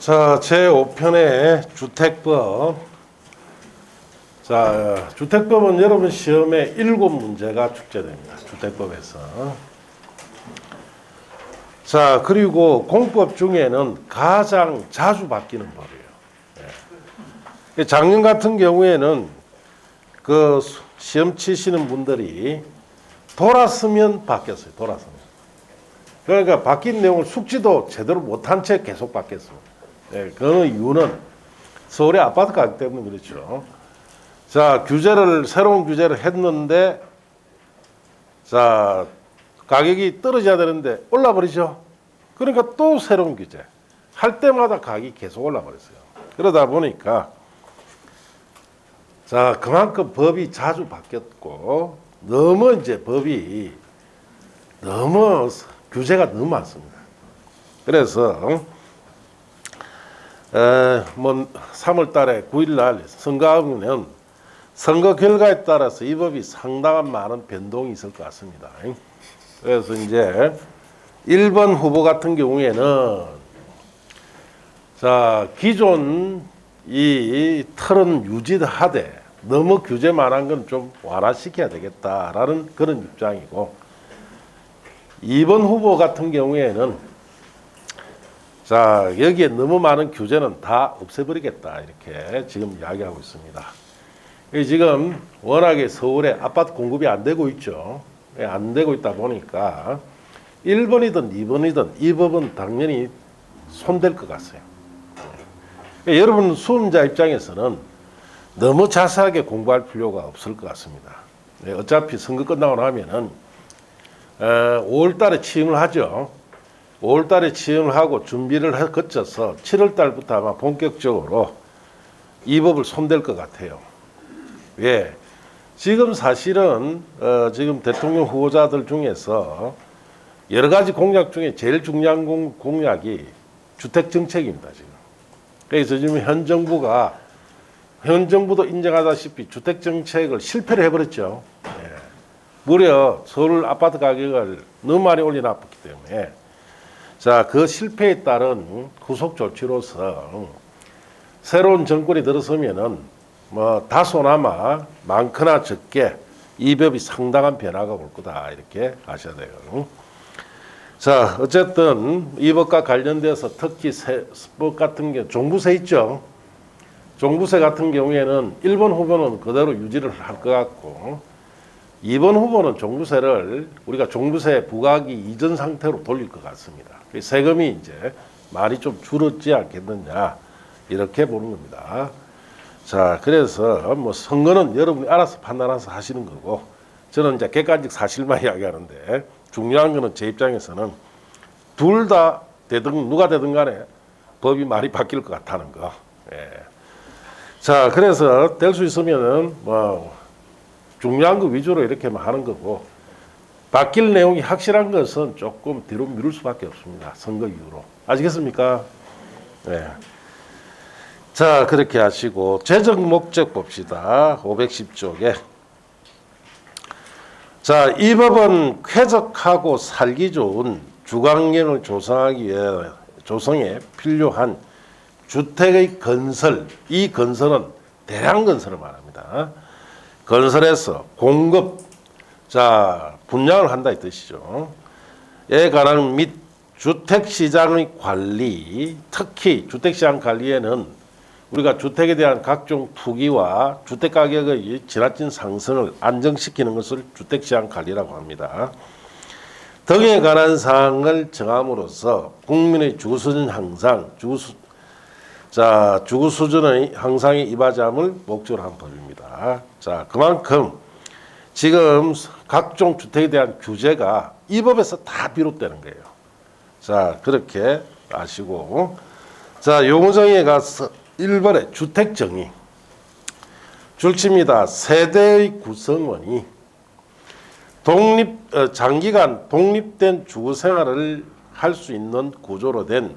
자, 제5편의 주택법. 자, 주택법은 여러분 시험에 7문제가 출제됩니다. 주택법에서. 자, 그리고 공법 중에는 가장 자주 바뀌는 법이에요. 예. 작년 같은 경우에는 그 시험 치시는 분들이 돌았으면 바뀌었어요. 돌았으면. 그러니까 바뀐 내용을 숙지도 제대로 못한 채 계속 바뀌었습니다. 예, 그 이유는 서울의 아파트 가격 때문에 그렇죠. 자, 새로운 규제를 했는데, 자, 가격이 떨어져야 되는데 올라버리죠. 그러니까 또 새로운 규제. 할 때마다 가격이 계속 올라버렸어요. 그러다 보니까, 자, 그만큼 법이 자주 바뀌었고, 너무 이제 법이 규제가 너무 많습니다. 그래서, 3월 달에 9일 날 선거하면 선거 결과에 따라서 이 법이 상당한 많은 변동이 있을 것 같습니다. 그래서 이제 1번 후보 같은 경우에는 자, 기존 이 틀은 유지하되 너무 규제만한 건 좀 완화시켜야 되겠다라는 그런 입장이고, 2번 후보 같은 경우에는 자, 여기에 너무 많은 규제는 다 없애버리겠다 이렇게 지금 이야기하고 있습니다. 지금 워낙에 서울에 아파트 공급이 안 되고 있죠. 안 되고 있다 보니까 1번이든 2번이든 이 법은 당연히 손댈 것 같아요. 여러분 수험자 입장에서는 너무 자세하게 공부할 필요가 없을 것 같습니다. 어차피 선거 끝나고 나면은 5월 달에 취임을 하죠. 5월 달에 취임을 하고 준비를 거쳐서 7월 달부터 아마 본격적으로 이 법을 손댈 것 같아요. 왜? 지금 사실은 지금 대통령 후보자들 중에서 여러 가지 공약 중에 제일 중요한 공약이 주택 정책입니다. 지금. 그래서 지금 현 정부도 인정하다시피 주택 정책을 실패를 해버렸죠. 예. 무려 서울 아파트 가격을 너무 많이 올려놨기 때문에. 자, 그 실패에 따른 후속 조치로서 새로운 정권이 들어서면은 뭐 다소나마 많거나 적게 이 법이 상당한 변화가 올 거다 이렇게 아셔야 돼요. 자, 어쨌든 이 법과 관련돼서 특히 법 같은 게 종부세 있죠. 종부세 같은 경우에는 1번 후보는 그대로 유지를 할 것 같고, 2번 후보는 종부세를 우리가 종부세 부과하기 이전 상태로 돌릴 것 같습니다. 세금이 이제 많이 좀 줄었지 않겠느냐 이렇게 보는 겁니다. 자, 그래서 뭐 선거는 여러분이 알아서 판단해서 하시는 거고, 저는 이제 객관적 사실만 이야기하는데, 중요한 거는 제 입장에서는 둘 다 누가 되든 간에 법이 많이 바뀔 것 같다는 거. 예. 자, 그래서 될 수 있으면은 뭐 중요한 거 위주로 이렇게 하는 거고, 바뀔 내용이 확실한 것은 조금 뒤로 미룰 수밖에 없습니다. 선거 이후로. 아시겠습니까? 네. 자, 그렇게 하시고 재정 목적 봅시다. 510쪽에. 자, 이 법은 쾌적하고 살기 좋은 주거환경을 조성에 필요한 주택의 건설, 이 건설은 대량 건설을 말합니다. 건설에서 공급, 자, 분양을 한다 이 뜻이죠. 에 관한 및 주택시장의 관리, 특히 주택시장 관리에는 우리가 주택에 대한 각종 투기와 주택가격의 지나친 상승을 안정시키는 것을 주택시장 관리라고 합니다. 등에 관한 사항을 정함으로써 국민의 주거 수준의 향상에 이바지함을 목적으로 한 법입니다. 자, 그만큼 지금 각종 주택에 대한 규제가 이 법에서 다 비롯되는 거예요. 자, 그렇게 아시고, 자, 용어정의에 가서 1번에 주택정의. 줄칩니다. 세대의 구성원이 장기간 독립된 주거생활을 할 수 있는 구조로 된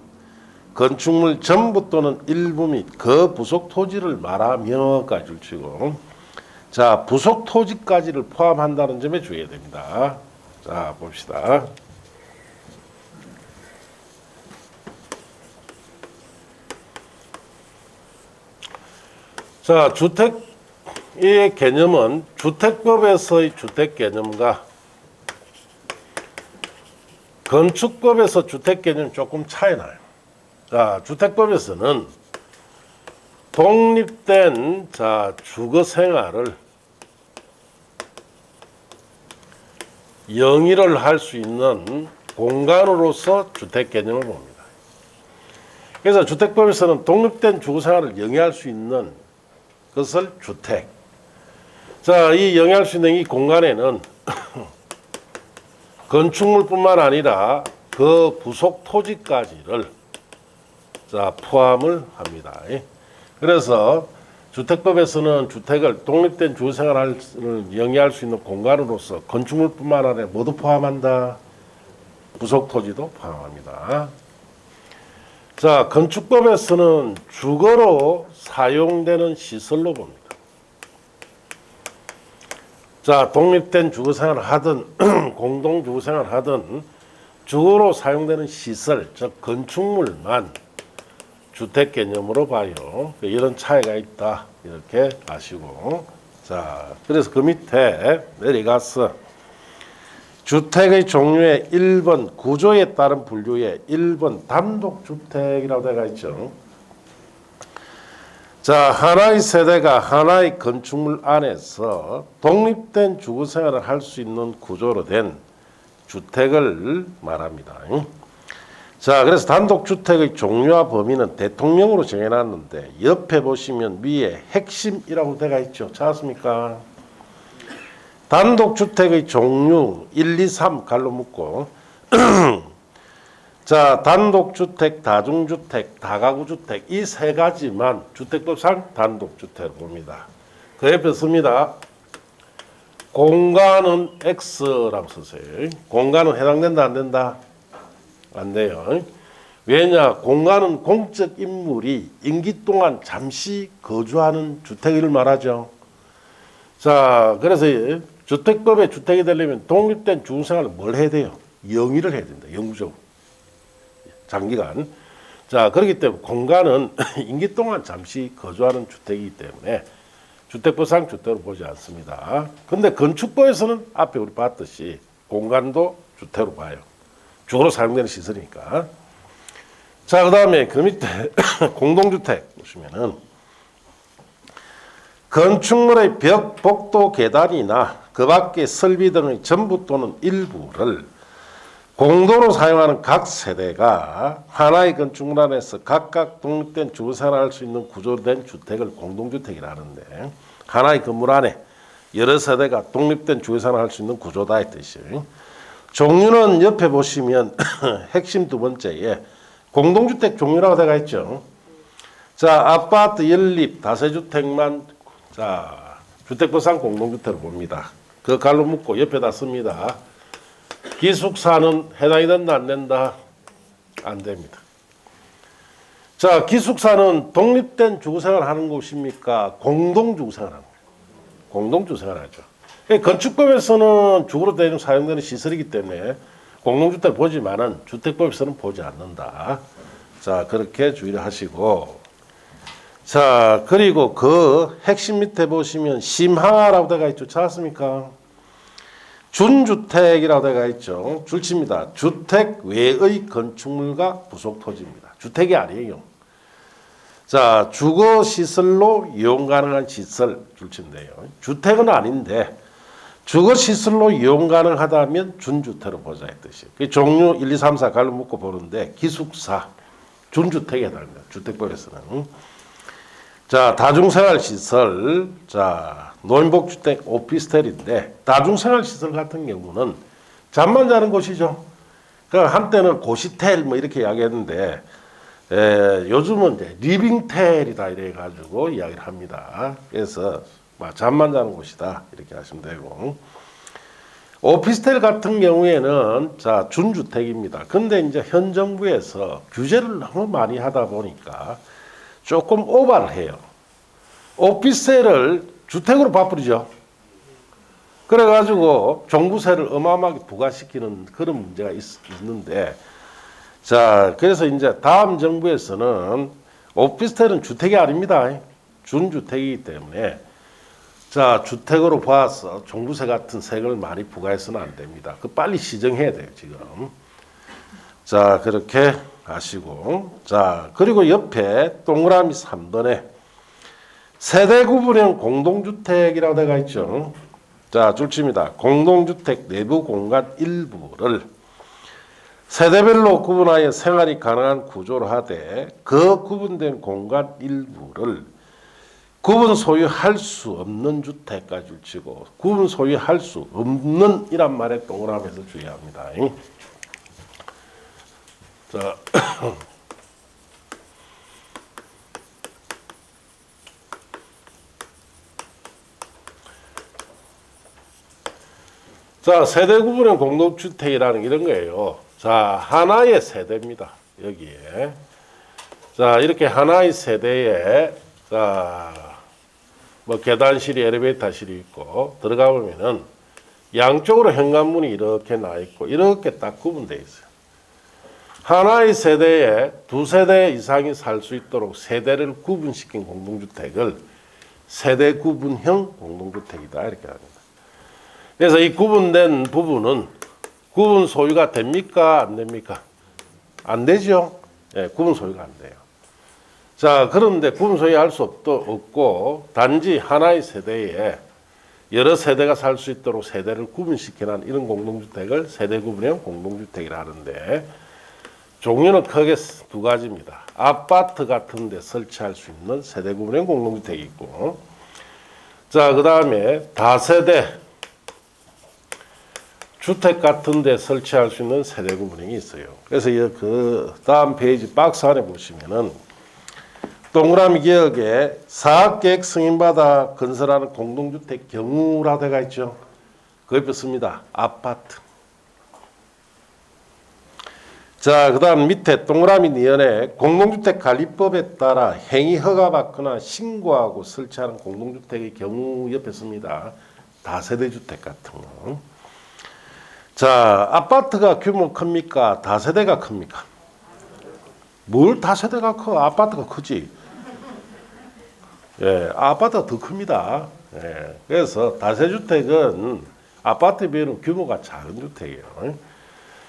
건축물 전부 또는 일부 및 그 부속 토지를 말하며까지 줄치고, 자, 부속 토지까지를 포함한다는 점에 주의해야 됩니다. 자, 봅시다. 자, 주택의 개념은 주택법에서의 주택 개념과 건축법에서 주택 개념이 조금 차이 나요. 자, 주택법에서는 독립된 주거 생활을 영위를 할 수 있는 공간으로서 주택 개념을 봅니다. 그래서 주택법에서는 독립된 주거 생활을 영위할 수 있는 것을 주택. 자, 이 영위할 수 있는 이 공간에는 건축물뿐만 아니라 그 부속 토지까지를 포함을 합니다. 그래서 주택법에서는 주택을 독립된 주거생활을 영위할 수 있는 공간으로서 건축물뿐만 아니라 모두 포함한다. 부속 토지도 포함합니다. 자, 건축법에서는 주거로 사용되는 시설로 봅니다. 자, 독립된 주거생활을 하든 공동주거생활을 하든 주거로 사용되는 시설, 즉 건축물만 주택 개념으로 봐요. 이런 차이가 있다. 이렇게 아시고. 자, 그래서 그 밑에 내려가서 주택의 종류의 1번 구조에 따른 분류에 1번 단독주택이라고 되어 있죠. 자, 하나의 세대가 하나의 건축물 안에서 독립된 주거생활을 할 수 있는 구조로 된 주택을 말합니다. 자, 그래서 단독주택의 종류와 범위는 대통령으로 정해놨는데 옆에 보시면 위에 핵심이라고 되어 있죠. 찾았습니까? 단독주택의 종류 1, 2, 3 갈로 묶고 자, 단독주택, 다중주택, 다가구주택 이 세 가지만 주택법상 단독주택을 봅니다. 그 옆에 씁니다. 공간은 X라고 쓰세요. 공간은 해당된다 안 된다? 안 돼요. 왜냐? 공간은 공적 인물이 임기 동안 잠시 거주하는 주택을 말하죠. 자, 그래서 주택법에 주택이 되려면 독립된 주거생활을 뭘 해야 돼요? 영위를 해야 된다. 영구적으로. 장기간. 자, 그렇기 때문에 공간은 임기 동안 잠시 거주하는 주택이기 때문에 주택법상 주택으로 보지 않습니다. 근데 건축법에서는 앞에 우리 봤듯이 공간도 주택으로 봐요. 주거로 사용되는 시설이니까. 자, 그 다음에 그 밑에 공동주택 보시면은 건축물의 벽, 복도, 계단이나 그 밖의 설비 등의 전부 또는 일부를 공도로 사용하는 각 세대가 하나의 건축물 안에서 각각 독립된 주거생활을 할 수 있는 구조된 주택을 공동주택이라 하는데 하나의 건물 안에 여러 세대가 독립된 주거생활을 할 수 있는 구조다 이 뜻이에요. 종류는 옆에 보시면 핵심 두 번째에 공동주택 종류라고 되어 있죠. 자, 아파트, 연립, 다세주택만 주택법상 공동주택을 봅니다. 그 갈로 묶고 옆에다 씁니다. 기숙사는 해당이 된다 안 된다? 안 됩니다. 자, 기숙사는 독립된 주거생활을 하는 곳입니까? 공동주거생활을 하는 거예요. 공동주거생활을 하죠. 건축법에서는 주거로 사용되는 시설이기 때문에 공동주택을 보지만은 주택법에서는 보지 않는다. 자, 그렇게 주의를 하시고. 자, 그리고 그 핵심 밑에 보시면 심하라고 되어 있죠. 찾았습니까? 준주택이라고 되어 있죠. 줄칩니다. 주택 외의 건축물과 부속 토지입니다. 주택이 아니에요. 자, 주거시설로 이용 가능한 시설 줄친데요. 주택은 아닌데 주거시설로 이용 가능하다면 준주택으로 보자 이 뜻이에요. 그 종류 1, 2, 3, 4 갈로 묶고 보는데 기숙사, 준주택에 해당합니다. 주택법에서는. 자, 다중생활시설, 자, 노인복주택, 오피스텔인데 다중생활시설 같은 경우는 잠만 자는 곳이죠. 그러니까 한때는 고시텔 뭐 이렇게 이야기했는데 요즘은 이제 리빙텔이다 이래 가지고 이야기를 합니다. 그래서 잠만 자는 곳이다 이렇게 하시면 되고 오피스텔 같은 경우에는 자 준주택입니다. 근데 이제 현 정부에서 규제를 너무 많이 하다 보니까 조금 오버를 해요. 오피스텔을 주택으로 바꾸죠. 그래가지고 종부세를 어마어마하게 부과시키는 그런 문제가 있는데 자, 그래서 이제 다음 정부에서는 오피스텔은 주택이 아닙니다. 준주택이기 때문에 자, 주택으로 봐서 종부세 같은 세금을 많이 부과해서는 안 됩니다. 그 빨리 시정해야 돼요, 지금. 자, 그렇게 하시고. 자, 그리고 옆에 동그라미 3번에 세대 구분형 공동주택이라고 되어 있죠. 자, 줄칩니다. 공동주택 내부 공간 일부를 세대별로 구분하여 생활이 가능한 구조로 하되 그 구분된 공간 일부를 구분 소유할 수 없는 주택까지 줄치고 구분 소유할 수 없는 이란 말에 동그라미에서 주의합니다. 자, 자, 세대 구분형 공동주택이라는 이런 거예요. 자, 하나의 세대입니다. 여기에. 자, 이렇게 하나의 세대에, 자, 뭐 계단실이 엘리베이터실이 있고, 들어가 보면은 양쪽으로 현관문이 이렇게 나 있고, 이렇게 딱 구분되어 있어요. 하나의 세대에 두 세대 이상이 살 수 있도록 세대를 구분시킨 공동주택을 세대 구분형 공동주택이다. 이렇게 합니다. 그래서 이 구분된 부분은 구분 소유가 됩니까? 안 됩니까? 안 되죠? 예, 구분 소유가 안 돼요. 자, 그런데 구분 소유할 수 없고, 단지 하나의 세대에 여러 세대가 살 수 있도록 세대를 구분시켜놓은 이런 공동주택을 세대 구분형 공동주택이라 하는데, 종류는 크게 두 가지입니다. 아파트 같은 데 설치할 수 있는 세대 구분형 공동주택이 있고, 자, 그 다음에 다세대 주택 같은 데 설치할 수 있는 세대 구분형이 있어요. 그래서 그 다음 페이지 박스 안에 보시면은 동그라미 기역에 사업계획 승인받아 건설하는 공동주택 경우라 되어 있죠. 그 옆에 씁니다. 아파트. 자, 그 다음 밑에 동그라미 니은에 공동주택관리법에 따라 행위 허가받거나 신고하고 설치하는 공동주택의 경우 옆에 씁니다. 다세대 주택 같은 거. 자, 아파트가 규모 큽니까? 다세대가 큽니까? 뭘 다세대가 커? 아파트가 크지. 예, 아파트가 더 큽니다. 예, 그래서 다세주택은 아파트에 비하면 규모가 작은 주택이에요.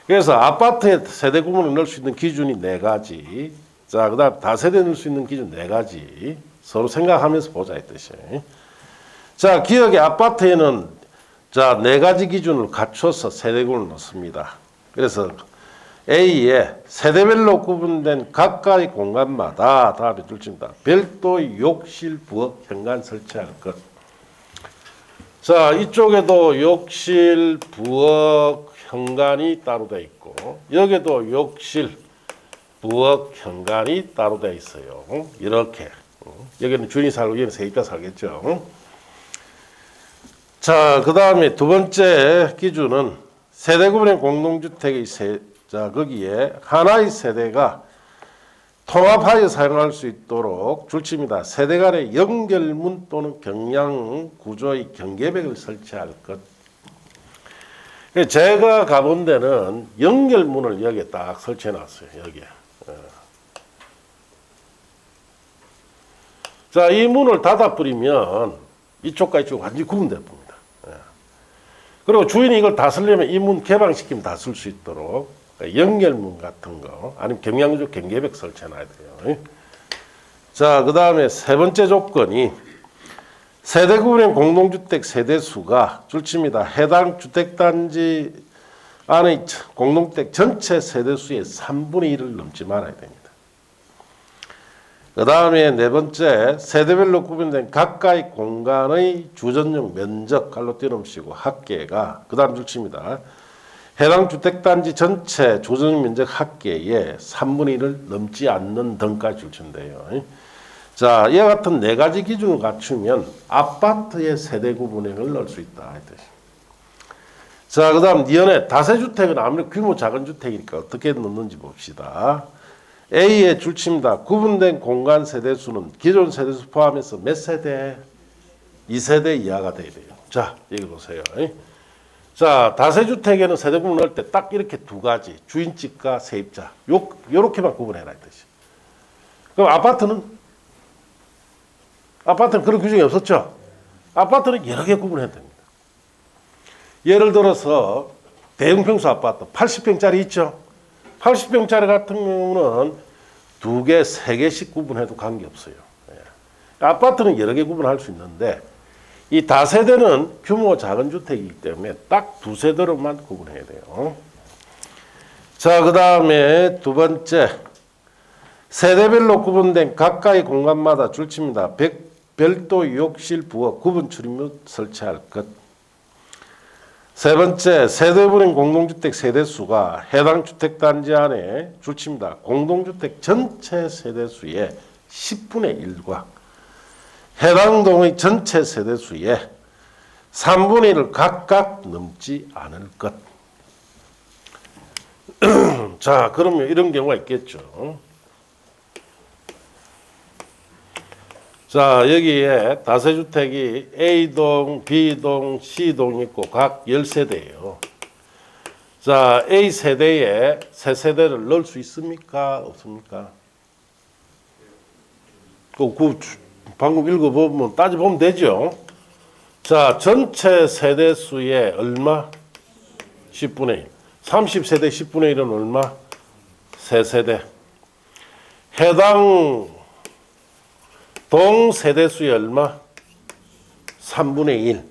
그래서 아파트에 세대 구분을 넣을 수 있는 기준이 4가지. 자, 그 다음 다세대 넣을 수 있는 기준 4가지. 서로 생각하면서 보자 이 뜻이. 자, 기억에 아파트에는 자, 4가지 기준을 갖춰서 세대 구분을 넣습니다. 그래서 A에 세대별로 구분된 각각의 공간마다 다음에 둘입니다. 별도의 욕실, 부엌, 현관 설치할 것. 자, 이쪽에도 욕실, 부엌, 현관이 따로 되어 있고 여기도 욕실, 부엌, 현관이 따로 되어 있어요. 이렇게. 여기는 주인이 살고 여기는 세입자 살겠죠. 자, 그 다음에 두 번째 기준은 세대 구분형 공동주택의 자, 거기에 하나의 세대가 통합하여 사용할 수 있도록 줄칩니다. 세대 간의 연결문 또는 경량 구조의 경계벽을 설치할 것. 제가 가본 데는 연결문을 여기에 딱 설치해 놨어요. 여기에. 자, 이 문을 닫아버리면 이쪽과 이쪽 완전히 구분돼 봅니다. 그리고 주인이 이걸 다 쓰려면 이 문 개방시키면 다 쓸 수 있도록 연결문 같은 거 아니면 경량구조 경계벽 설치해 놔야 돼요. 자, 그 다음에 세 번째 조건이 세대 구분형 공동주택 세대수가 줄칩니다. 해당 주택단지 안의 공동주택 전체 세대수의 3분의 1을 넘지 말아야 됩니다. 그 다음에 네 번째, 세대별로 구분된 각각의 공간의 주전용 면적 갈로 띄어놓으시고 합계가 그 다음 줄칩니다. 해당 주택단지 전체 주전용 면적 합계의 3분의 1을 넘지 않는 등까지 줄치면 돼요. 자, 이와 같은 4가지 기준을 갖추면 아파트의 세대 구분형을 넣을 수 있다. 자, 그 다음 니은에 다세주택은 아무래도 규모 작은 주택이니까 어떻게 넣는지 봅시다. A의 줄칩니다. 구분된 공간 세대수는 기존 세대수 포함해서 몇 세대? 2세대 이하가 돼야 돼요. 자, 여기 보세요. 자, 다세주택에는 세대 구분 넣을 때 딱 이렇게 2가지. 주인집과 세입자. 요렇게만 구분해라. 이 뜻이. 그럼 아파트는 아파트는 그런 규정이 없었죠. 아파트는 여러 개 구분해야 됩니다. 예를 들어서 대형 평수 아파트 80평짜리 있죠. 80평짜리 같은 경우는 2개, 3개씩 구분해도 관계없어요. 예. 아파트는 여러 개 구분할 수 있는데 이 다세대는 규모가 작은 주택이기 때문에 딱 2세대로만 구분해야 돼요. 자, 그 다음에 두 번째, 세대별로 구분된 각각의 공간마다 줄칩니다. 별도 욕실, 부엌, 구분 출입문 설치할 것. 세 번째, 세대분인 공동주택 세대수가 해당 주택단지 안에 줄칩니다. 공동주택 전체 세대수의 10분의 1과 해당 동의 전체 세대수의 3분의 1을 각각 넘지 않을 것. 자, 그러면 이런 경우가 있겠죠. 자, 여기에 다세주택이 A동, B동, C동 있고 각 10세대예요. 자, A세대에 세 세대를 넣을 수 있습니까? 없습니까? 방금 읽어보면 따져보면 되죠. 자, 전체 세대수의 얼마? 10분의 1. 30세대 10분의 1은 얼마? 3세대. 해당 동세대수의 얼마? 3분의 1.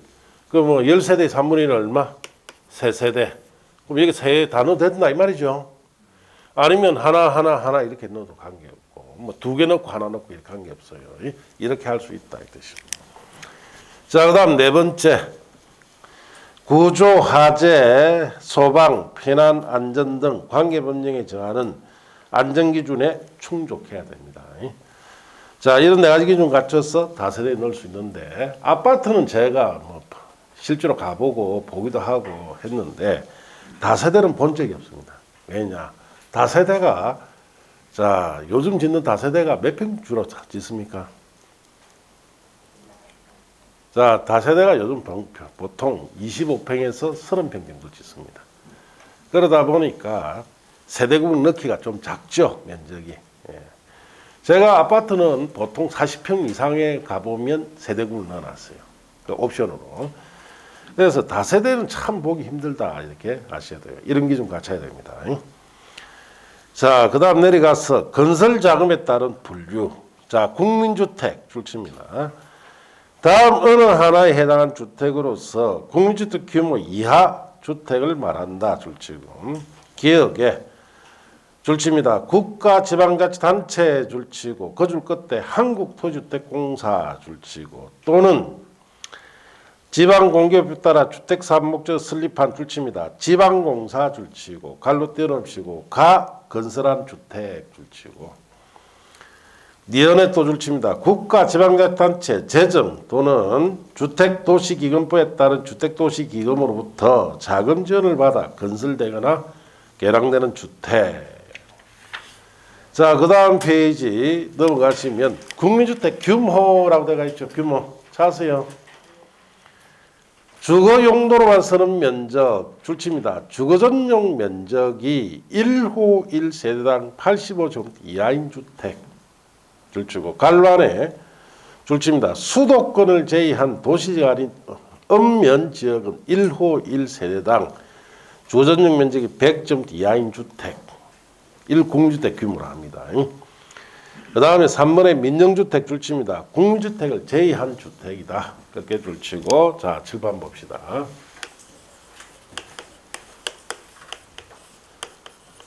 그럼 뭐 10세대 3분의 1은 얼마? 3세대. 그럼 여기 세 단어 된다 이 말이죠. 아니면 하나 이렇게 넣어도 관계없고 뭐 2개 넣고 하나 넣고 이렇게 관계없어요. 이렇게 할 수 있다 이 뜻입니다. 자, 그 다음 네 번째. 구조, 화재, 소방, 피난, 안전 등 관계법령에 정하는 안전기준에 충족해야 됩니다. 자, 이런 4가지 기준 갖춰서 다세대에 넣을 수 있는데 아파트는 제가 뭐 실제로 가보고 보기도 하고 했는데 다세대는 본 적이 없습니다. 왜냐? 다세대가 자, 요즘 짓는 다세대가 몇 평 주로 짓습니까? 자, 다세대가 요즘 보통 25평에서 30평 정도 짓습니다. 그러다 보니까 세대구분 넣기가 좀 작죠, 면적이. 예. 제가 아파트는 보통 40평 이상에 가보면 세대구분 넣어놨어요. 그 옵션으로. 그래서 다세대는 참 보기 힘들다, 이렇게 아셔야 돼요. 이런 기준 갖춰야 됩니다. 자, 그 다음 내려가서 건설 자금에 따른 분류. 자, 국민주택 줄칩니다. 다음 어느 하나에 해당하는 주택으로서 국민주택 규모 이하 주택을 말한다. 줄치고 기억에 줄칩니다. 국가 지방자치단체 줄치고 그 줄 끝에 한국토지주택공사 줄치고 또는 지방공급에 따라 주택 사업목적 설립한 줄칩니다. 지방공사 줄치고 갈로 띄어놓으시고 가 건설한 주택 줄치고 니은에 또 줄칩니다. 국가 지방자치단체 재정 또는 주택도시기금법에 따른 주택도시기금으로부터 자금 지원을 받아 건설되거나 개량되는 주택. 자, 그 다음 페이지 넘어가시면 국민주택 규모라고 되어 있죠. 규모 자세요. 주거 용도로만 쓰는 면적 줄칩니다. 주거 전용 면적이 1호 1세대당 85제곱미터 이하인 주택 줄치고 갈란에 줄칩니다. 수도권을 제외한 도시지가 아닌 읍면 지역은 1호 1세대당 주거전용 면적이 100제곱미터 이하인 주택 1공주택 규모로 합니다. 그 다음에 3번에 민영주택 줄칩니다. 국민주택을 제외한 주택이다. 그렇게 줄치고 자 7번 봅시다.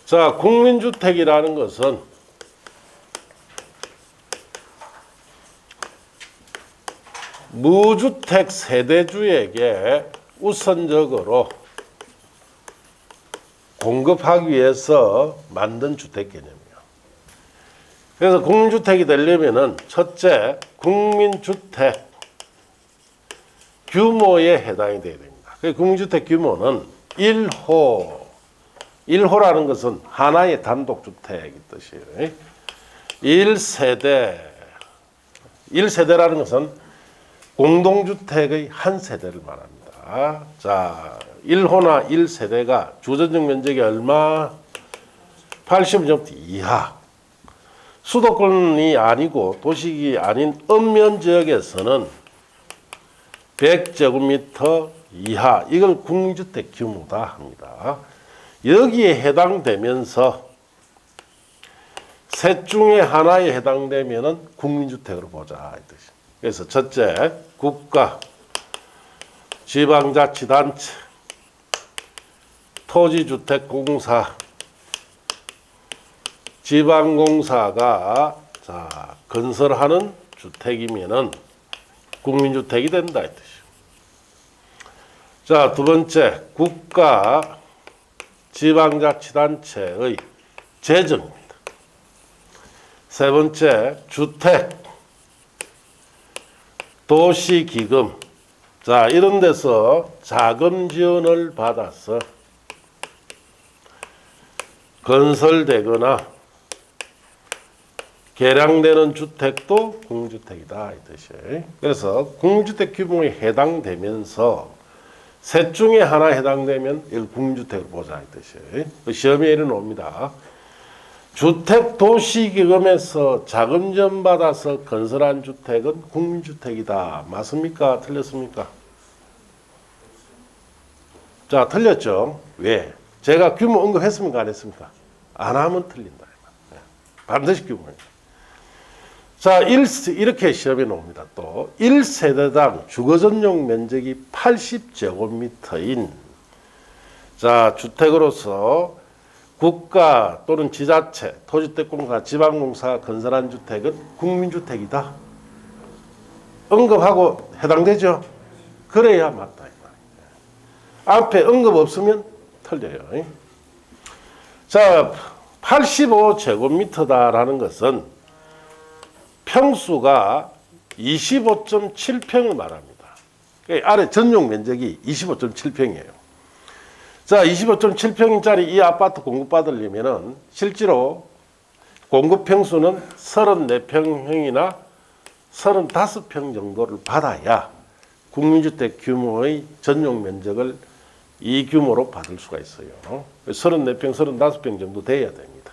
자, 국민주택이라는 것은 무주택 세대주에게 우선적으로 공급하기 위해서 만든 주택 개념이에요. 그래서 국민주택이 되려면은 첫째, 국민주택 규모에 해당이 돼야 됩니다. 그 국민주택 규모는 1호. 1호라는 것은 하나의 단독주택이 뜻이에요. 1세대. 1세대라는 것은 공동주택의 한 세대를 말합니다. 자, 1호나 1세대가 주거전용 면적이 얼마? 80제곱미터 이하. 수도권이 아니고 도시가 아닌 읍면 지역에서는 100제곱미터 이하 이걸 국민주택 규모다 합니다. 여기에 해당되면서 셋 중에 하나에 해당되면은 국민주택으로 보자 이 뜻이. 그래서 첫째, 국가, 지방자치단체, 토지주택공사, 지방공사가 건설하는 주택이면은 국민주택이 된다 이 뜻이요. 자, 두 번째, 국가, 지방자치단체의 재정입니다. 세 번째, 주택, 도시기금. 자, 이런 데서 자금 지원을 받아서 건설되거나 개량되는 주택도 공주택이다 이 뜻이에요. 그래서 공주택 규모에 해당되면서 셋 중에 하나 해당되면 이걸 국민주택으로 보자 이 뜻이에요. 시험에 이래 놓습니다. 주택 도시기금에서 자금 지원 받아서 건설한 주택은 국민주택이다. 맞습니까? 틀렸습니까? 자, 틀렸죠. 왜? 제가 규모 언급했습니까? 안 했습니까? 안 하면 틀린다. 반드시 규모입니다. 자, 이렇게 시험에 나옵니다. 또 1세대당 주거전용 면적이 80제곱미터인 자, 주택으로서 국가 또는 지자체, 토지주택공사, 지방공사가 건설한 주택은 국민주택이다. 언급하고 해당되죠? 그래야 맞다. 앞에 언급 없으면 틀려요. 자, 85제곱미터다라는 것은 평수가 25.7평을 말합니다. 아래 전용 면적이 25.7평이에요. 자, 25.7평짜리 이 아파트 공급받으려면은 실제로 공급 평수는 34평형이나 35평 정도를 받아야 국민주택 규모의 전용 면적을 이 규모로 받을 수가 있어요. 34평, 35평 정도 돼야 됩니다.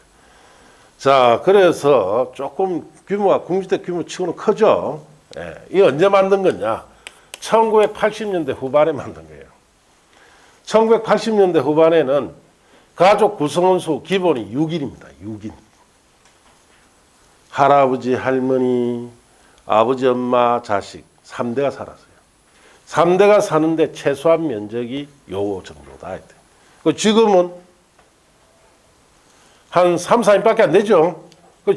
자, 그래서 조금 규모가 국민주택 규모 치고는 크죠. 예, 이게 언제 만든 거냐? 1980년대 후반에 만든 거예요. 1980년대 후반에는 가족 구성원 수 기본이 6인입니다. 6인. 할아버지, 할머니, 아버지, 엄마, 자식 3대가 살았어요. 3대가 사는데 최소한 면적이 요 정도다. 지금은 한 3, 4인밖에 안 되죠.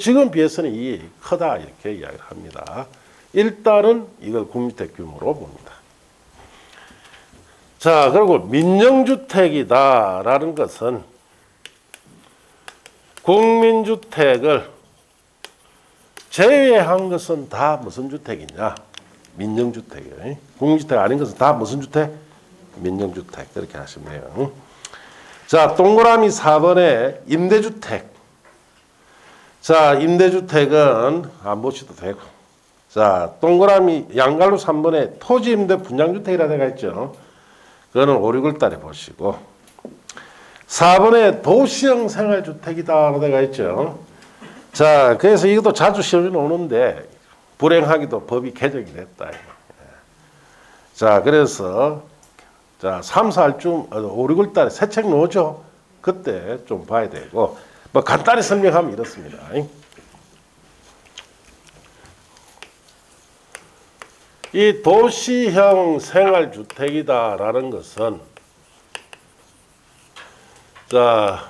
지금 비해서는 이 크다 이렇게 이야기를 합니다. 일단은 이걸 국민주택 규모로 봅니다. 자, 그리고 민영주택이다라는 것은 국민주택을 제외한 것은 다 무슨 주택이냐? 민영주택이에요. 국민주택 아닌 것은 다 무슨 주택? 민영주택. 그렇게 하시면 돼요. 자, 동그라미 4번에 임대주택. 자, 임대주택은 안 보셔도 되고. 자, 동그라미 양갈로 3번에 토지임대 분양주택이라 되어 있죠. 그거는 5, 6월 달에 보시고. 4번에 도시형 생활주택이다 되어 있죠. 자, 그래서 이것도 자주 시험에 오는데 불행하기도 법이 개정이 됐다. 자, 그래서 자, 3, 4월 5, 6월 달에 새 책 나오죠. 그때 좀 봐야 되고 뭐 간단히 설명하면 이렇습니다. 이 도시형 생활주택이다라는 것은 자,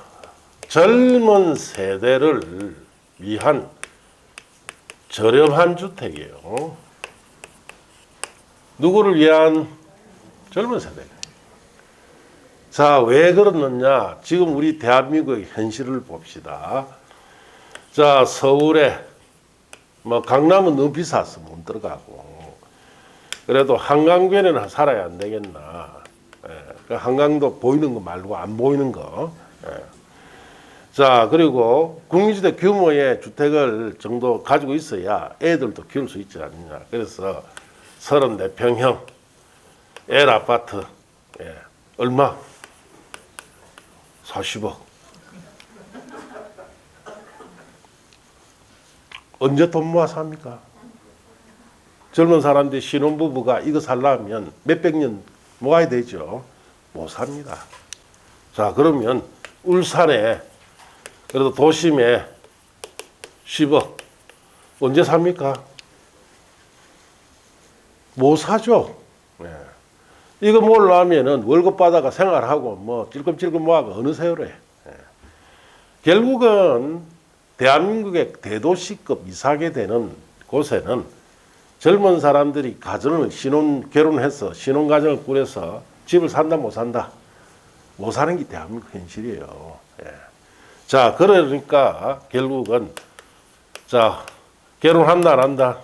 젊은 세대를 위한 저렴한 주택이에요. 누구를 위한 젊은 세대. 자, 왜 그러느냐? 지금 우리 대한민국의 현실을 봅시다. 자, 서울에 뭐 강남은 너무 비싸서 못 들어가고 그래도 한강변에는 살아야 안 되겠나? 예, 한강도 보이는 거 말고 안 보이는 거. 예. 자, 그리고 국민주택 규모의 주택을 정도 가지고 있어야 애들도 키울 수 있지 않느냐. 그래서 34평형 L 아파트, 예. 얼마? 40억. 언제 돈 모아서 합니까? 젊은 사람들 신혼부부가 이거 살려면 몇백 년 모아야 되죠. 못 삽니다. 자, 그러면 울산에 그래도 도심에 10억 언제 삽니까? 못 사죠. 네. 이거 모으려면은 월급 받아가 생활하고 뭐 찔끔찔끔 모아가 어느 세월에. 네. 결국은 대한민국의 대도시급 이상이 되는 곳에는 젊은 사람들이 가정을 결혼해서 신혼가정을 꾸려서 집을 산다 못 산다? 못 사는 게 대한민국 현실이에요. 예. 자, 그러니까 결국은 자, 결혼한다 안 한다?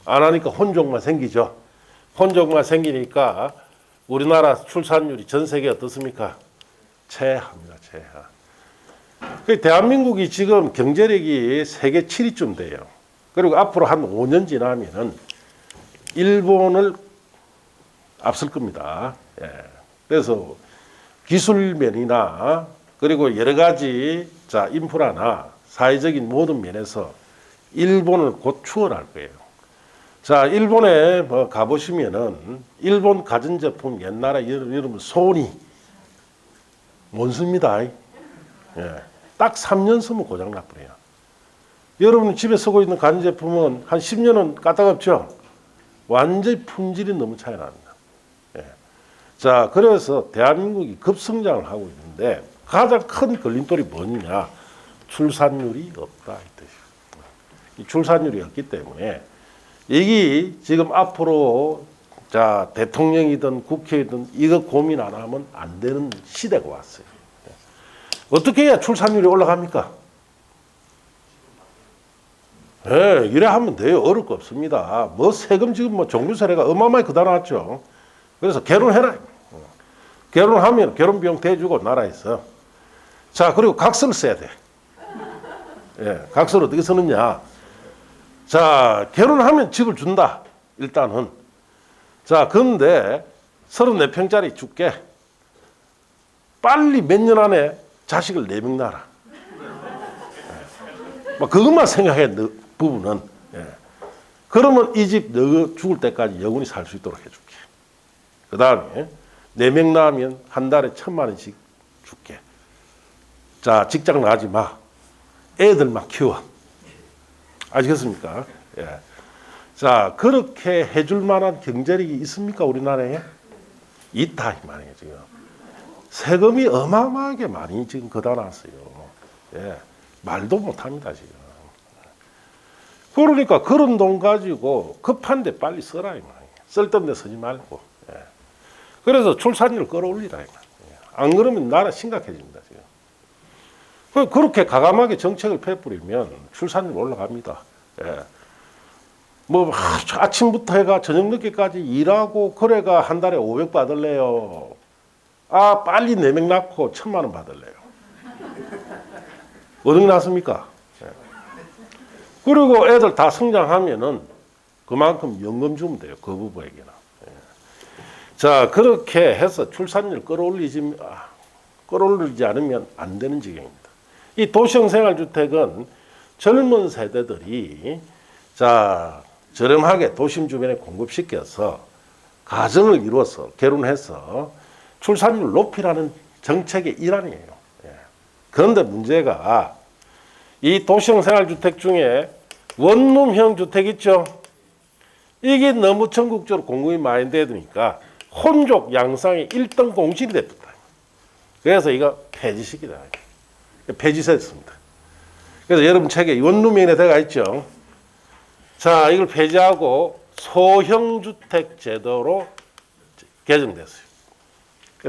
안 하니까 혼족만 생기죠. 혼족만 생기니까 우리나라 출산율이 전 세계 어떻습니까? 최하입니다. 최하. 대한민국이 지금 경제력이 세계 7위쯤 돼요. 그리고 앞으로 한 5년 지나면은 일본을 앞설 겁니다. 예. 그래서 기술면이나 그리고 여러 가지 자 인프라나 사회적인 모든 면에서 일본을 곧 추월할 거예요. 자, 일본에 뭐 가보시면은 일본 가전제품 옛날에 여러분 소니 못 씁니다. 예. 딱 3년 쓰면 고장 나버려요. 여러분 집에 쓰고 있는 가전제품은 한 10년은 까딱없죠. 완전히 품질이 너무 차이 납니다. 예. 자, 그래서 대한민국이 급성장을 하고 있는데 가장 큰 걸림돌이 뭐냐? 출산율이 없다. 이 출산율이 없기 때문에 이게 지금 앞으로 자 대통령이든 국회이든 이거 고민 안 하면 안 되는 시대가 왔어요. 어떻게 해야 출산율이 올라갑니까? 예, 이래 하면 돼요. 어려울 거 없습니다. 뭐 세금 지금 뭐 종부세가 어마어마하게 그다 나왔죠. 그래서 결혼해라. 결혼하면 결혼 비용 대주고 나라에서. 자, 그리고 각서를 써야 돼. 예, 각서를 어떻게 쓰느냐? 자, 결혼하면 집을 준다. 일단은. 자, 그런데 34평짜리 줄게. 빨리 몇 년 안에 자식을 4명 낳아라. 예. 그것만 생각해, 부부는. 예. 그러면 이 집 너 죽을 때까지 영원히 살 수 있도록 해줄게. 그 다음에 4명 낳으면 한 달에 1,000만 원씩 줄게. 자, 직장 나가지 마. 애들만 키워. 아시겠습니까? 예. 자, 그렇게 해줄 만한 경제력이 있습니까? 우리나라에? 있다, 이 말이에요, 지금. 세금이 어마어마하게 많이 지금 걷어 놨어요. 예. 말도 못 합니다, 지금. 그러니까 그런 돈 가지고 급한데 빨리 써라, 이 말이에요. 쓸데없는 데 쓰지 말고. 예. 그래서 출산율을 끌어올리라, 이 말이에요. 안 그러면 나라 심각해집니다, 지금. 그렇게 과감하게 정책을 펴뿌리면 출산율 올라갑니다. 예. 뭐 아침부터 해가 저녁 늦게까지 일하고 그래가 한 달에 500 받을래요. 아, 빨리 4명 낳고 1,000만 원 받을래요. 어떻게 낳습니까? 예. 그리고 애들 다 성장하면은 그만큼 연금 주면 돼요. 그 부부에게는. 예. 자, 그렇게 해서 출산율 끌어올리지 않으면 안 되는 지경입니다. 이 도시형 생활주택은 젊은 세대들이 자 저렴하게 도심 주변에 공급시켜서 가정을 이루어서 결혼해서 출산율 높이라는 정책의 일환이에요. 예. 그런데 문제가 이 도시형 생활주택 중에 원룸형 주택 있죠. 이게 너무 전국적으로 공급이 많이 되니까 혼족 양상의 1등 공실이 됐다. 그래서 이거 폐지시키다. 폐지됐습니다. 그래서 여러분 책에 원룸형에 들어가 있죠. 자, 이걸 폐지하고 소형주택 제도로 개정됐어요.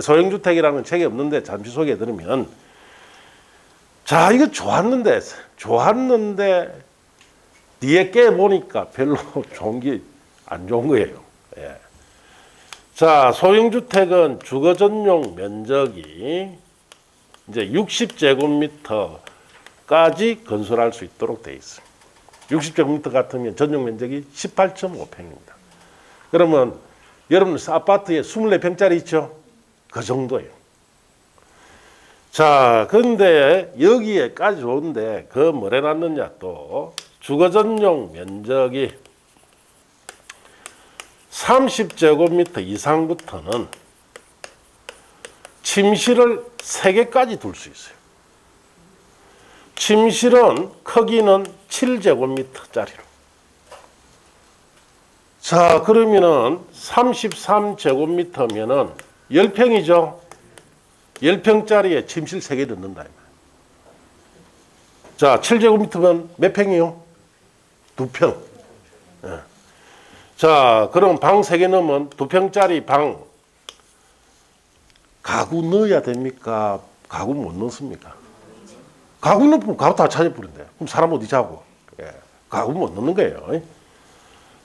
소형주택이라는 책이 없는데 잠시 소개해드리면, 자, 이거 좋았는데 뒤에 깨보니까 별로 좋은 게 안 좋은 거예요. 예. 자, 소형주택은 주거 전용 면적이 이제 60제곱미터까지 건설할 수 있도록 되어 있습니다. 60제곱미터 같으면 전용 면적이 18.5평입니다. 그러면 여러분 아파트에 24평짜리 있죠? 그 정도예요. 자, 그런데 여기에까지 좋은데 그 뭘 해놨느냐 또 주거 전용 면적이 30제곱미터 이상부터는 침실을 3개까지 둘 수 있어요. 침실은 크기는 7제곱미터짜리로. 자, 그러면은 33제곱미터면은 10평이죠. 10평짜리에 침실 3개 넣는다. 자, 7제곱미터면 몇 평이요? 2평. 예. 자, 그럼 방 3개 넣으면 2평짜리 방 가구 넣어야 됩니까? 가구 못 넣습니까? 가구 넣으면 가구 다 찾아버린대. 그럼 사람 어디 자고? 예. 가구 못 넣는 거예요.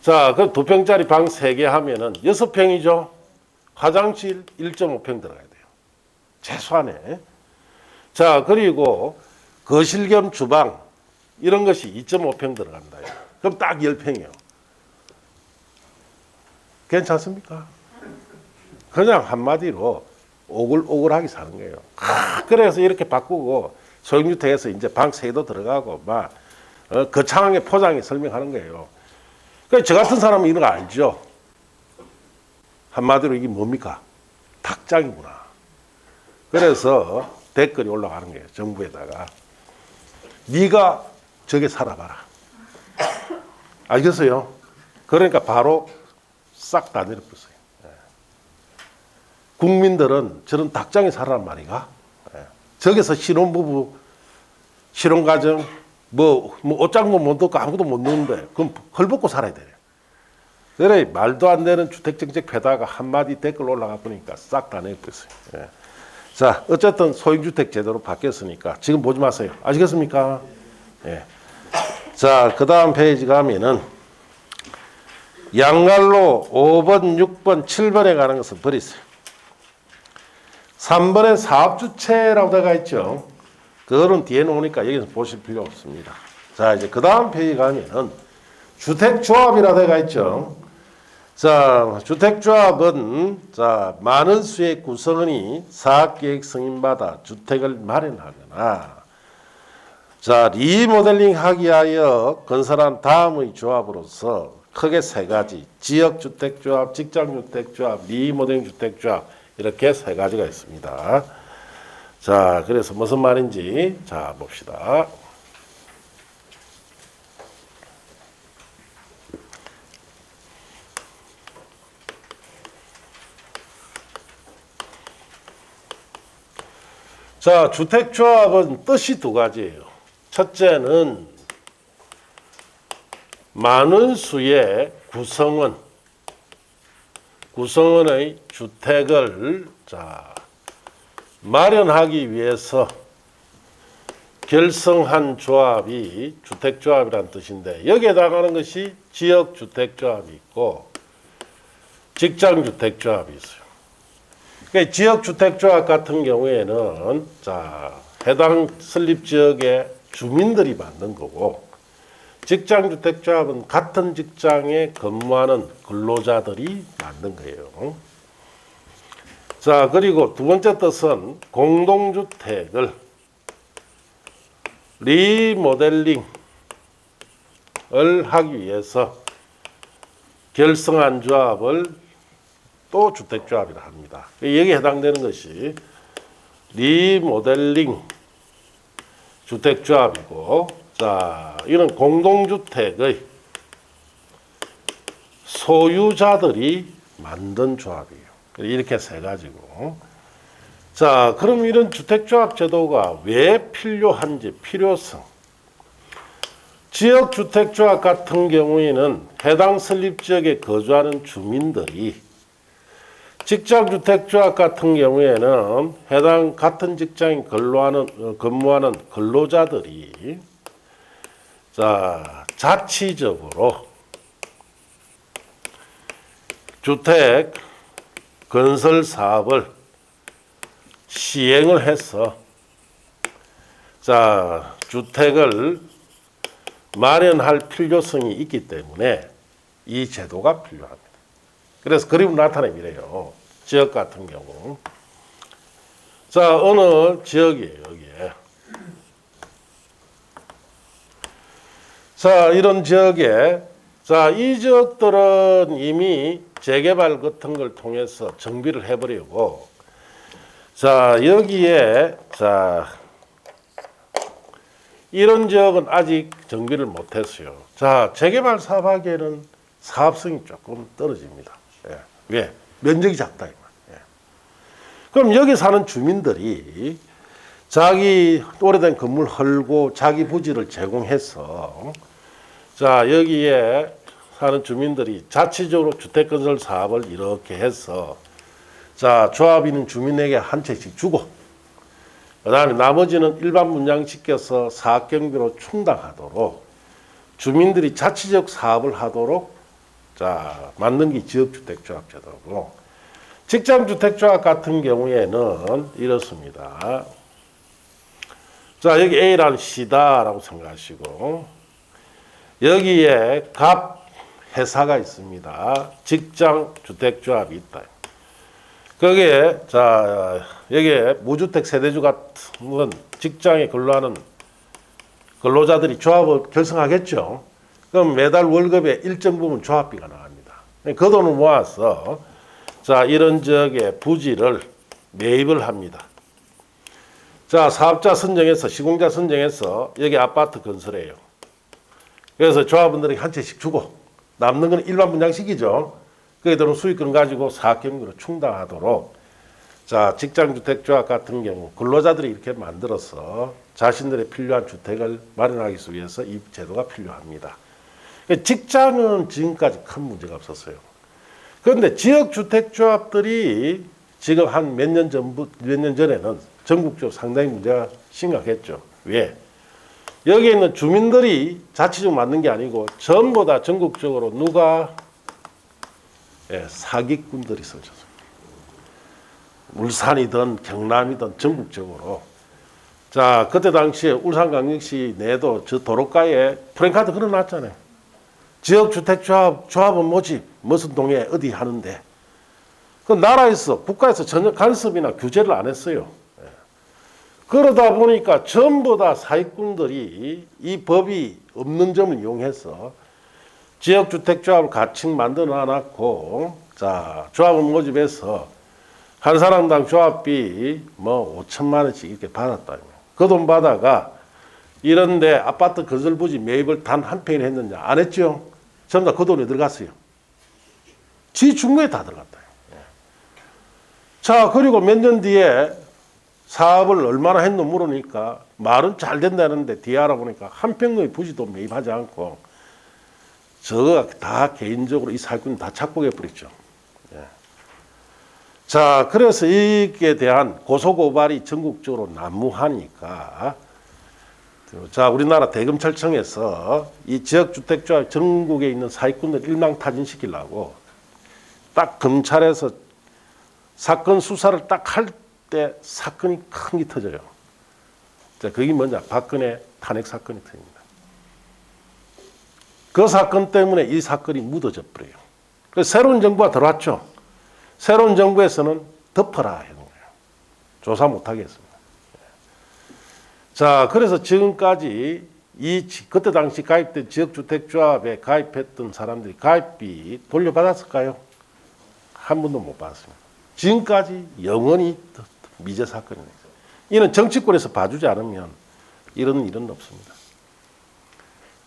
자, 그 2평짜리 방 3개 하면은 6평이죠. 화장실 1.5평 들어가야 돼요. 최소한에. 자, 그리고 거실 겸 주방 이런 것이 2.5평 들어간다. 그럼 딱 10평이에요. 괜찮습니까? 그냥 한마디로 오글오글하게 사는 거예요. 그래서 이렇게 바꾸고 소형주택에서 이제 방 3개도 들어가고 막 거창하게 포장해 설명하는 거예요. 그러니까 저 같은 사람은 이런 거 알죠. 한마디로 이게 뭡니까? 탁장이구나. 그래서 댓글이 올라가는 거예요. 정부에다가. 네가 저게 살아봐라. 알겠어요? 그러니까 바로 싹 다 내려버렸어요. 국민들은 저런 닭장에 살아란 말이가? 저기서 신혼부부, 신혼가정, 옷장도 못 넣고 아무것도 못 넣는데, 그럼 헐벗고 살아야 돼. 그래, 말도 안 되는 주택정책 패다가 한마디 댓글 올라가 보니까 싹 다 내버렸어요. 자, 어쨌든 소형주택 제도로 바뀌었으니까 지금 보지 마세요. 아시겠습니까? 예. 자, 그 다음 페이지 가면은 양갈로 5번, 6번, 7번에 가는 것은 버리세요. 3번에 사업주체라고 되어 있죠. 그거는 뒤에 놓으니까 여기서 보실 필요 없습니다. 자, 이제 그 다음 페이지 가면은 주택조합이라 되어 있죠. 자, 주택조합은 자, 많은 수의 구성원이 사업계획 승인받아 주택을 마련하거나 자, 리모델링 하기 위하여 건설한 다음의 조합으로서 크게 3가지 지역주택조합, 직장주택조합, 리모델링 주택조합 이렇게 3가지가 있습니다. 자, 그래서 무슨 말인지 자 봅시다. 자, 주택조합은 뜻이 2가지예요. 첫째는 많은 수의 구성원의 주택을 자, 마련하기 위해서 결성한 조합이 주택조합이라는 뜻인데 여기에 해당하는 것이 지역주택조합이 있고 직장주택조합이 있어요. 그러니까 지역주택조합 같은 경우에는 자, 해당 설립지역의 주민들이 만든 거고 직장주택조합은 같은 직장에 근무하는 근로자들이 만든 거예요. 자, 그리고 2번째 뜻은 공동주택을 리모델링을 하기 위해서 결성한 조합을 또 주택조합이라 합니다. 여기에 해당되는 것이 리모델링 주택조합이고 자, 이는 공동주택의 소유자들이 만든 조합이에요. 이렇게 3가지고. 자, 그럼 이런 주택조합 제도가 왜 필요한지 필요성. 지역주택조합 같은 경우에는 해당 설립지역에 거주하는 주민들이 직장주택조합 같은 경우에는 해당 같은 직장에 근무하는 근로자들이 자, 자치적으로 주택 건설 사업을 시행을 해서 자, 주택을 마련할 필요성이 있기 때문에 이 제도가 필요합니다. 그래서 그림으로 나타내면 이래요. 지역 같은 경우. 자, 어느 지역이에요, 여기에. 자, 이런 지역에, 자, 이 지역들은 이미 재개발 같은 걸 통해서 정비를 해버리고, 자, 여기에, 자, 이런 지역은 아직 정비를 못했어요. 자, 재개발 사업하기에는 사업성이 조금 떨어집니다. 예. 왜? 면적이 작다. 예. 그럼 여기 사는 주민들이 자기 오래된 건물 헐고 자기 부지를 제공해서, 자, 여기에 사는 주민들이 자치적으로 주택건설 사업을 이렇게 해서, 자, 조합 있는 주민에게 한 채씩 주고, 그 다음에 나머지는 일반 분양시켜서 사업 경비로 충당하도록 주민들이 자치적 사업을 하도록, 자, 만든 게 지역주택조합 제도고, 직장주택조합 같은 경우에는 이렇습니다. 자, 여기 A라는 시다라고 생각하시고, 여기에 갑 회사가 있습니다. 직장주택조합이 있다. 거기에, 자, 여기에 무주택 세대주 같은 건 직장에 근로하는 근로자들이 조합을 결성하겠죠. 그럼 매달 월급의 일정 부분 조합비가 나갑니다. 그 돈을 모아서, 자, 이런 지역에 부지를 매입을 합니다. 자, 사업자 선정해서, 시공자 선정해서 여기 아파트 건설해요. 그래서 조합원들에게 한 채씩 주고, 남는 건 일반 분양식이죠. 거기에 들어온 수익금 가지고 사업 경비로 충당하도록, 자, 직장주택조합 같은 경우 근로자들이 이렇게 만들어서 자신들의 필요한 주택을 마련하기 위해서 이 제도가 필요합니다. 직장은 지금까지 큰 문제가 없었어요. 그런데 지역주택조합들이 지금 한 몇 년 전에는 전국적으로 상당히 문제가 심각했죠. 왜? 여기에 있는 주민들이 자치적으로 만든 게 아니고 전부 다 전국적으로 누가, 예, 사기꾼들이 설쳤습니다. 울산이든 경남이든 전국적으로. 자, 그때 당시에 울산광역시 내도 저 도로가에 프랜카드 걸어놨잖아요. 지역주택조합은 뭐지? 무슨 동에 어디 하는데. 그 나라에서, 국가에서 전혀 간섭이나 규제를 안 했어요. 예. 그러다 보니까 전부 다 사기꾼들이 이 법이 없는 점을 이용해서 지역주택조합을 가칭 만들어 놨고, 자, 조합을 모집해서 한 사람당 조합비 뭐 5천만 원씩 이렇게 받았다. 그 돈 받아가 이런데 아파트 건설 부지 매입을 단 한 평이나 했느냐? 안 했죠. 전부 다 그 돈이 들어갔어요. 지 중구에 다 들어갔다. 자, 그리고 몇 년 뒤에 사업을 얼마나 했노 물으니까 말은 잘 된다는데 뒤에 알아보니까 한 평의 부지도 매입하지 않고 저거가 다 개인적으로 이 사기꾼 다 착복해 버렸죠. 예. 자, 그래서 이에 대한 고소고발이 전국적으로 난무하니까, 자, 우리나라 대검찰청에서 이 지역주택조합 전국에 있는 사기꾼들 일망타진시키려고 딱 검찰에서 사건 수사를 딱 할 때 사건이 큰 게 터져요. 자, 그게 먼저 박근혜 탄핵 사건이 터집니다. 그 사건 때문에 이 사건이 묻어져 버려요. 그래서 새로운 정부가 들어왔죠. 새로운 정부에서는 덮어라 하는 거예요. 조사 못하게 했습니다. 자, 그래서 지금까지 그때 당시 가입된 지역주택조합에 가입했던 사람들이 가입비 돌려받았을까요? 한 번도 못 받았습니다. 지금까지 영원히 미제 사건이에요. 이는 정치권에서 봐주지 않으면 이런 일은 없습니다.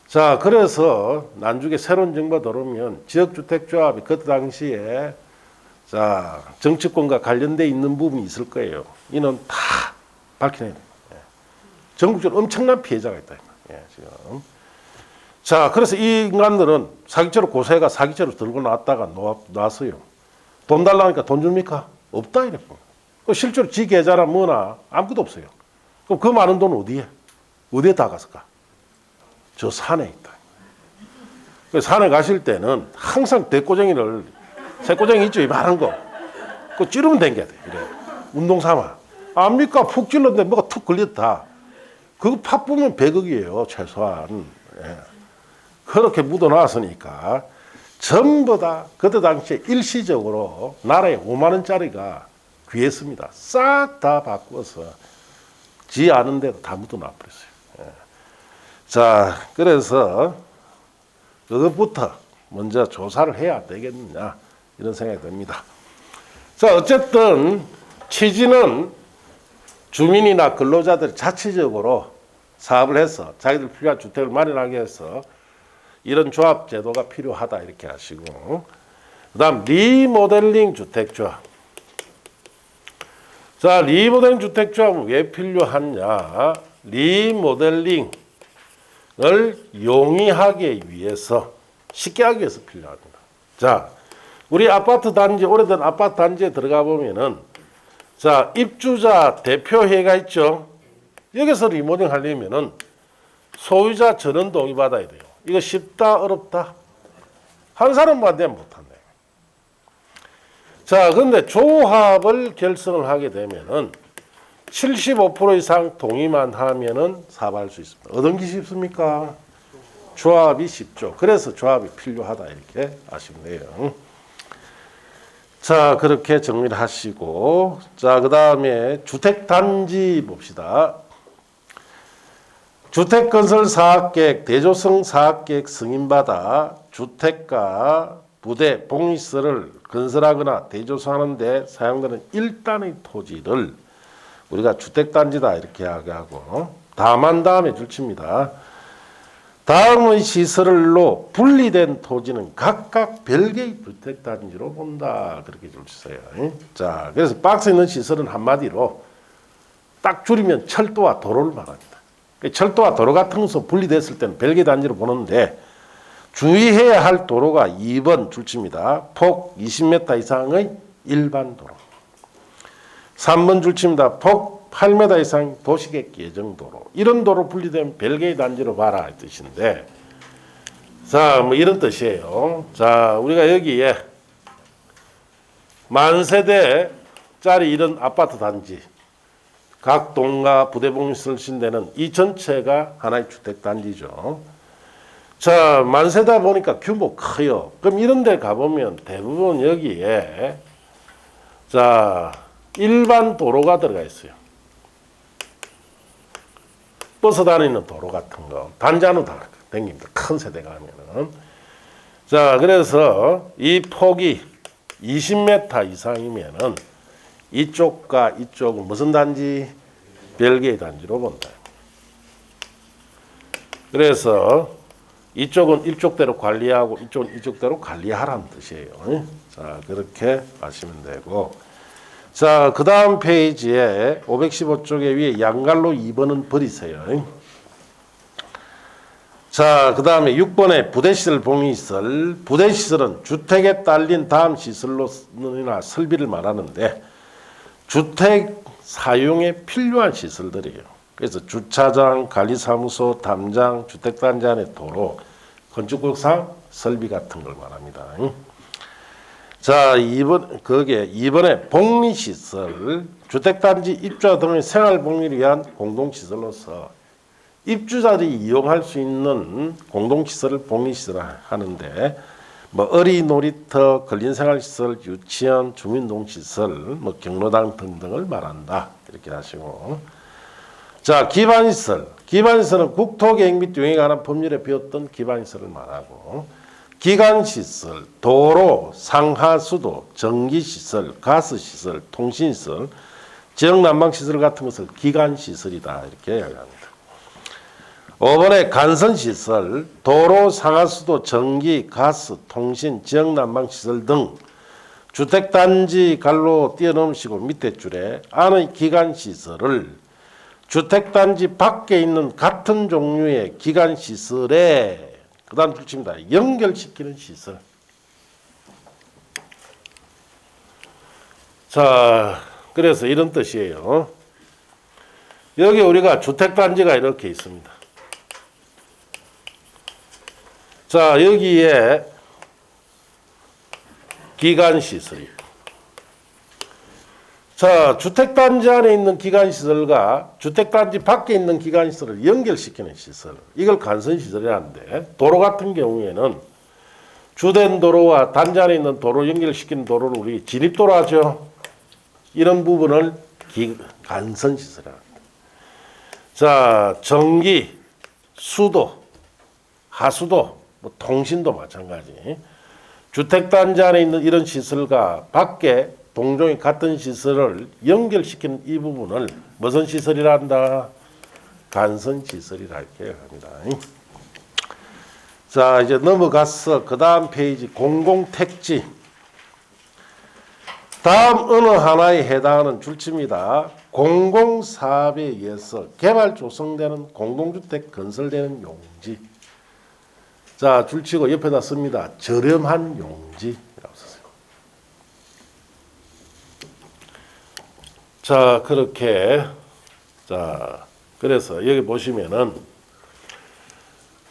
자, 그래서 나중에 새로운 정부가 들어오면 지역주택조합이 그때 당시에, 자, 정치권과 관련돼 있는 부분이 있을 거예요. 이는 다 밝혀내야 돼요. 예. 전국적으로 엄청난 피해자가 있다. 예, 지금. 자, 그래서 이 인간들은 사기죄로 고소해가 사기죄로 들고 나왔다가 놨어요. 돈 달라니까 돈 줍니까? 없다 이래. 실제로 지 계좌나 뭐나 아무것도 없어요. 그럼 그 많은 돈 어디에 다 갔을까? 저 산에 있다. 그래서 산에 가실 때는 항상 대꼬쟁이를, 새꼬쟁이 있죠, 이만한 거. 그거 찌르면 댕겨야 돼. 이래. 운동 삼아. 압니까? 푹 찔렀는데 뭐가 툭 걸렸다. 그거 팍 보면 100억이에요, 최소한. 예. 그렇게 묻어놨으니까 전부 다 그때 당시에 일시적으로 나라에 5만 원짜리가 귀했습니다. 싹 다 바꿔서 지 아는 데도 다 묻어놔 버렸어요. 예. 자, 그래서 그것부터 먼저 조사를 해야 되겠느냐 이런 생각이 듭니다. 자, 어쨌든 취지는 주민이나 근로자들이 자체적으로 사업을 해서 자기들 필요한 주택을 마련하기 위해서 이런 조합 제도가 필요하다 이렇게 하시고, 그다음 리모델링 주택조합. 자, 리모델링 주택조합은 왜 필요하냐? 리모델링을 용이하기 위해서, 쉽게 하기 위해서 필요합니다. 자, 우리 아파트 단지, 오래된 아파트 단지에 들어가 보면은, 자, 입주자 대표회의가 있죠. 여기서 리모델링 하려면은 소유자 전원 동의 받아야 돼요. 이거 쉽다, 어렵다? 한 사람만 되면 못한다. 자, 그런데 조합을 결성을 하게 되면은 75% 이상 동의만 하면은 사업할 수 있습니다. 어떤 게 쉽습니까? 조합이 쉽죠. 그래서 조합이 필요하다 이렇게 아시면 돼요. 자, 그렇게 정리를 하시고, 자, 그 다음에 주택단지 봅시다. 주택건설 사업계획, 대조성 사업계획 승인받아 주택가, 부대, 복리시설을 건설하거나 대조성하는 데 사용되는 일단의 토지를 우리가 주택단지다 이렇게 하고, 다만 다음에 줄칩니다. 다음의 시설로 분리된 토지는 각각 별개의 주택단지로 본다. 그렇게 줄치세요. 자, 그래서 박스에 있는 시설은 한마디로 딱 줄이면 철도와 도로를 말합니다. 철도와 도로 같은 것은 분리됐을 때는 별개 단지로 보는데, 주의해야 할 도로가 2번 줄칩니다. 폭 20m 이상의 일반 도로. 3번 줄칩니다. 폭 8m 이상 도시계획 예정도로. 이런 도로 분리되면 별개의 단지로 봐라 이 뜻인데, 자, 뭐 이런 뜻이에요. 자, 우리가 여기에 만세대짜리 이런 아파트 단지, 각 동가 부대복리시설 신대는 이 전체가 하나의 주택단지죠. 자, 만세다 보니까 규모 커요. 그럼 이런 데 가보면 대부분 여기에, 자, 일반 도로가 들어가 있어요. 버스 다니는 도로 같은 거. 단지 안으로 다 다닙니다. 큰 세대가 하면은. 자, 그래서 이 폭이 20m 이상이면은 이쪽과 이쪽은 무슨 단지? 별개의 단지로 본다. 그래서 이쪽은 이쪽대로 관리하고 이쪽은 이쪽대로 관리하라는 뜻이에요. 자, 그렇게 아시면 되고. 자, 그 다음 페이지에 515쪽에 위에 양갈로 2번은 버리세요. 자, 그 다음에 6번에 부대시설 복리시설. 부대시설은 주택에 딸린 다음 시설로나 설비를 말하는데, 주택 사용에 필요한 시설들이에요. 그래서 주차장, 관리사무소, 담장, 주택단지 안의 도로, 건축법상 설비 같은 걸 말합니다. 자, 이번에 복리시설, 주택단지 입주자 등의 생활복리를 위한 공동시설로서 입주자들이 이용할 수 있는 공동시설을 복리시설 하는데, 뭐 어린이 놀이터, 근린생활시설, 유치원, 주민동시설, 뭐 경로당 등등을 말한다. 이렇게 하시고. 자, 기반시설. 기반시설은 국토계획 및 운영에 관한 법률에 배웠던 기반시설을 말하고, 기관시설, 도로, 상하수도, 전기시설, 가스시설, 통신시설, 지역난방시설 같은 것을 기관시설이다. 이렇게 이야기합니다. 5번에 간선시설, 도로, 상하수도, 전기, 가스, 통신, 지역난방시설 등 주택단지 갈로 띄어넣으시고 밑에 줄에 안의 기관시설을 주택단지 밖에 있는 같은 종류의 기관시설에 그 다음 줄칩니다. 연결시키는 시설. 자, 그래서 이런 뜻이에요. 여기 우리가 주택단지가 이렇게 있습니다. 자, 여기에 기관시설이. 자, 주택단지 안에 있는 기관시설과 주택단지 밖에 있는 기관시설을 연결시키는 시설. 이걸 간선시설이라는데, 도로 같은 경우에는 주된 도로와 단지 안에 있는 도로 연결시키는 도로를 우리 진입도로 하죠. 이런 부분을 간선시설이라고 합니다. 자, 전기. 수도, 하수도, 뭐 통신도 마찬가지. 주택단지 안에 있는 이런 시설과 밖에 동종의 같은 시설을 연결시키는 이 부분을 무슨 시설이라 한다? 간선시설이라 이렇게 합니다. 자, 이제 넘어가서 그 다음 페이지 공공택지. 다음 어느 하나에 해당하는 줄치입니다. 공공사업에 의해서 개발 조성되는 공동주택 건설되는 용지. 자, 줄치고 옆에다 씁니다. 저렴한 용지라고 썼어요. 자, 그렇게 자, 그래서 여기 보시면은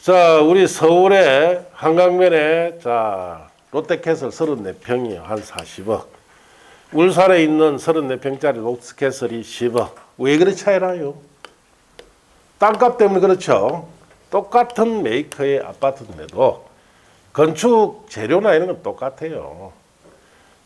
자, 우리 서울의 한강변에 자, 롯데캐슬 34평이 한 40억. 울산에 있는 34평짜리 롯데캐슬이 10억. 왜 그렇게 차이 나요? 땅값 때문에 그렇죠. 똑같은 메이커의 아파트인데도 건축 재료나 이런 건 똑같아요.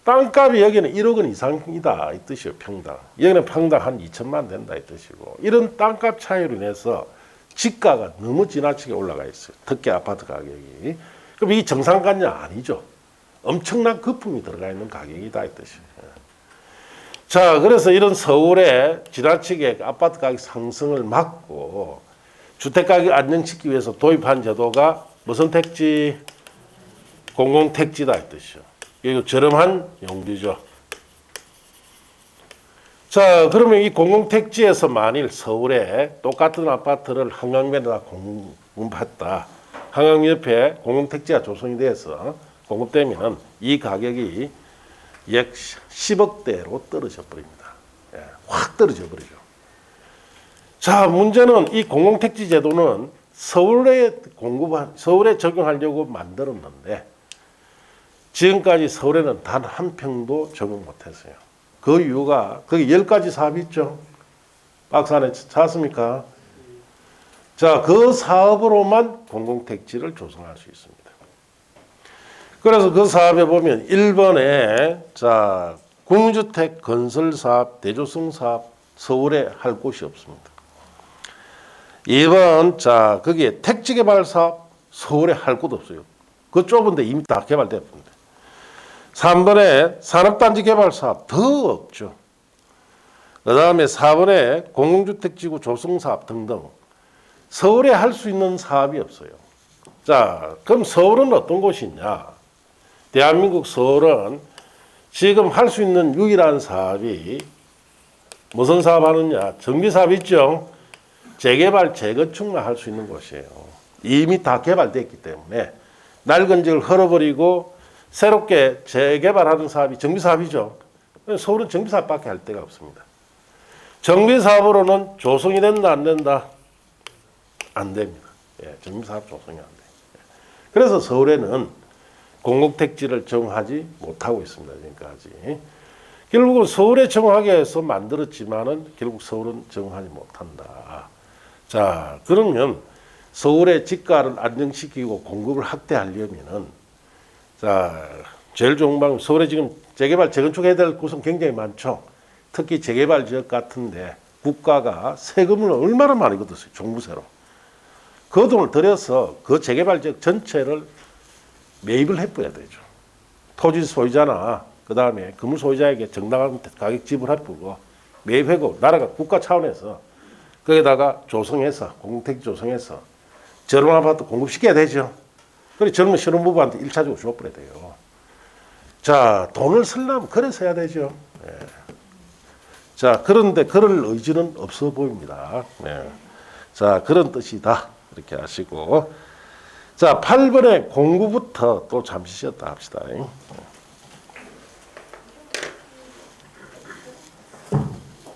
땅값이 여기는 1억 원 이상이다 이 뜻이에요. 평당. 여기는 평당 한 2천만 된다 이 뜻이고, 이런 땅값 차이로 인해서 지가가 너무 지나치게 올라가 있어요. 특히 아파트 가격이. 그럼 이게 정상가냐? 아니죠. 엄청난 거품이 들어가 있는 가격이다 이 뜻이에요. 자, 그래서 이런 서울에 지나치게 아파트 가격 상승을 막고 주택 가격 안정시키기 위해서 도입한 제도가 무슨 택지? 공공택지다 이 뜻이죠. 이거 저렴한 용지죠. 자, 그러면 이 공공택지에서 만일 서울에 똑같은 아파트를 한강변에다 공급했다. 한강 옆에 공공택지가 조성이 돼서 공급되면 이 가격이 약 10억대로 떨어져 버립니다. 예, 확 떨어져 버리죠. 자, 문제는 이 공공택지 제도는 서울에 적용하려고 만들었는데 지금까지 서울에는 단 한 평도 적용 못했어요. 그 이유가 거기 10가지 사업이 있죠. 박스 안에 찾습니까? 자, 그 사업으로만 공공택지를 조성할 수 있습니다. 그래서 그 사업에 보면 1번에 자, 공유주택 건설 사업, 대조성 사업 서울에 할 곳이 없습니다. 2번 자, 거기에 택지 개발 사업 서울에 할 곳 없어요. 그 좁은데 이미 다 개발됐습니다. 3번에 산업단지 개발 사업 더 없죠. 그 다음에 4번에 공공주택지구 조성 사업 등등 서울에 할 수 있는 사업이 없어요. 자, 그럼 서울은 어떤 곳이냐? 대한민국 서울은 지금 할 수 있는 유일한 사업이 무슨 사업 하느냐? 정비사업 있죠? 재개발, 재건축만 할 수 있는 곳이에요. 이미 다 개발됐기 때문에 낡은 지을 헐어버리고 새롭게 재개발하는 사업이 정비사업이죠. 서울은 정비사업밖에 할 데가 없습니다. 정비사업으로는 조성이 된다 안 된다? 안 됩니다. 예, 정비사업 조성이 안 돼요. 그래서 서울에는 공공택지를 정하지 못하고 있습니다. 지금까지. 결국은 서울에 정하기 위해서 만들었지만은 결국 서울은 정하지 못한다. 자, 그러면 서울의 지가를 안정시키고 공급을 확대하려면은 자, 제일 좋은 방법, 서울에 지금 재개발, 재건축해야 될 곳은 굉장히 많죠. 특히 재개발 지역 같은데 국가가 세금을 얼마나 많이 걷었어요. 종부세로. 그 돈을 들여서 그 재개발 지역 전체를 매입을 해줘야 되죠. 토지 소유자나 그 다음에 건물 소유자에게 정당한 가격 지불해주고 매입하고 나라가 국가 차원에서 거기다가 조성해서 공공택지 조성해서 저렴한 아파트 공급시켜야 되죠. 그래 젊은 신혼부부한테 1차적으로 줘버려야 돼요. 자, 돈을 쓰려면 그래서 해야 되죠. 네. 자, 그런데 그럴 의지는 없어 보입니다. 네. 자, 그런 뜻이다. 이렇게 하시고 자, 8번의 공구부터 또 잠시 쉬었다 합시다.